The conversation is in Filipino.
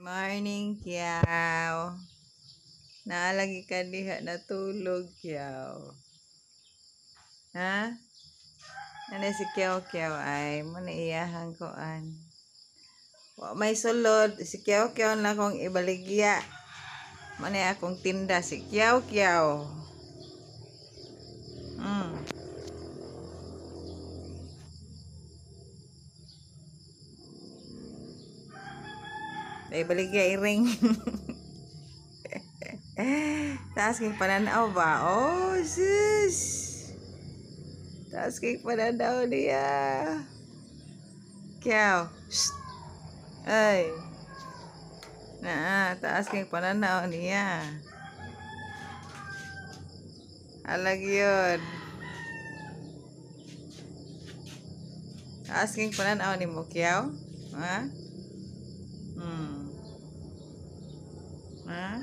Morning, Kiyaw. Naalagi ka diha natulog, Kiyaw. Ha? Ano si Kiyaw Kiyaw ay manaiyahan ko an. Wa may sulod si Kiyaw Kiyaw na kong ibaligya. Manay akong tinda si Kiyaw Kiyaw. Hmm. Ay baligya iring. Taas kay pananaw ba? Oh, sis. Taas kay pananaw niya. Kiyaw. Shh. Ay. Taas kay pananaw niya. Alag yun. Taas kay pananaw ni mo, Kiyaw. Ha? Ha?